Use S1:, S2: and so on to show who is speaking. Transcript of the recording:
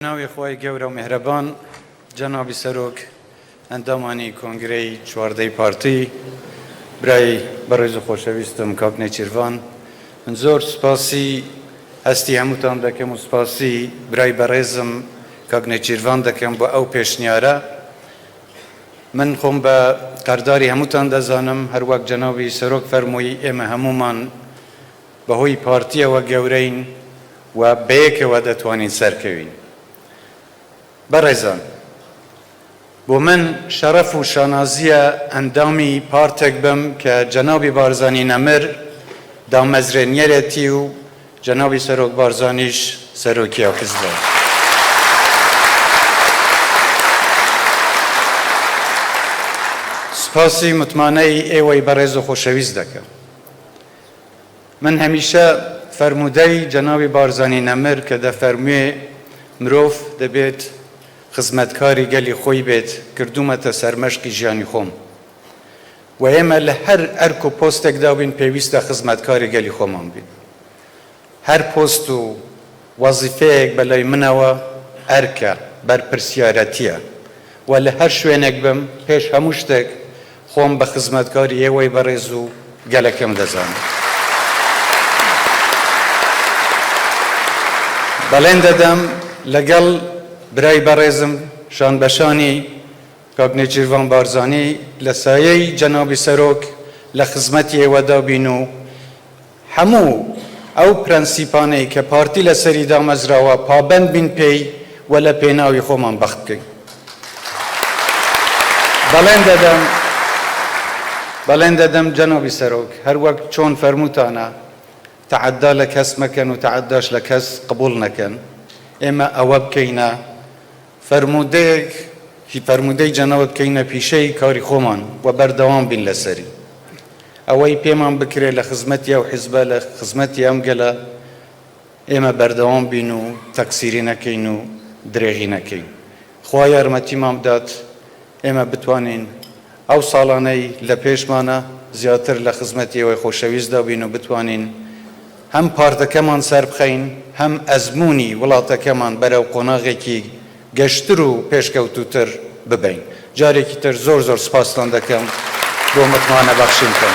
S1: ناوی خوای گەورە و مهرەبان جەنابی سەرۆک ئەندامانی کۆنگرەی چواردەی پارتی برای بەڕێز و خۆشەویستم کاک نێچیروان من زۆر سوپاسی هەستی هەمووتان دەکەم و سوپاسی برای بەڕێزم کاک نێچیروان دەکەم بۆ ئەو پێشنیارە من خۆم بە قەرداری هەمووتان دەزانم هەروەک جەنابی سەرۆک فەرمووی ئێمە هەموومان بەهۆی پارتیەوە گەورەین و بەیەکەوە دەتوانین سەرکەوین. بەڕێزان بۆ من شەرەف و شانازیە ئەندامی پارتێک بم کە جەنابی بارزانی نەمر دامەزرێنیەرێتی و جەنابی سەرۆک بارزانیش سەرۆکیە حیزبە. سوپاسی متمانەی ئێوەی بەڕێز و خۆشەویست دەکەم. من هەمیشە فەرموودەی جەنابی بارزانی نەمر کە دەفەرموێ مرۆڤ دەبێت خزمەتکاری گەلی خۆی بێت کردومەتە سەرمەشقی ژیانی خۆم و ئێمە لە هەر ئەرک و پۆستێکدا بین پێویستە خزمەتکاری گەلی خۆمان بین. هەر پۆست و وەزیفەیەک بەلای منەوە ئەرکە بەرپرسیارەتیە و لە هەر شوێنێک بم پێش هەموو شتێک خۆم بە خزمەتکاری ئێوەی بەڕێز و گەلەکەم دەزانم. بەڵێن دەدەم لەگەڵ برای بەڕێزم شانبەشانی کاک نێچیروان بارزانی لە سایەی جەنابی سەرۆک لە خزمەتی ئێوەدا بین و هەموو ئەو پرەنسیپانەی کە پارتی لەسەری دامەزراوە پابەند بین پێی و لە پێناوی خۆمان بەخت بکەین. بەڵێن دەدەم جەنابی سەرۆک هەروەک چۆن فەرمووتانە تەعەدا لە کەس مەکەن و تەعەداش لە کەس قبوڵ نەکەن. ئێمە ئەوە بکەینە فەرموودەی جەنەوە بکەینە پیشەی کاری خۆمان و بەردەوام بین لەسەری. ئەوەی پێمان بکرێت لە خزمەتی ئەو حیزبە لە خزمەتی ئەم گەلە ئێمە بەردەوام بین و تەقسیری نەکەین و درێغی نەکەین. خوا یارمەتیمان بدات ئێمە بتوانین ئەو ساڵانەی لە پێشمانە زیاتر لە خزمەتی ئێوەی خۆشەویستدا بین و بتوانین هەم پارتەکەمان سەر بخەین هەم ئەزموونی وڵاتەکەمان بەرەو قۆناغێکی گەشتر و پێشکەوتووتر ببین. جارێکی تر زۆر سوپاستان دەکەم بۆ متمانە بەخشینتان.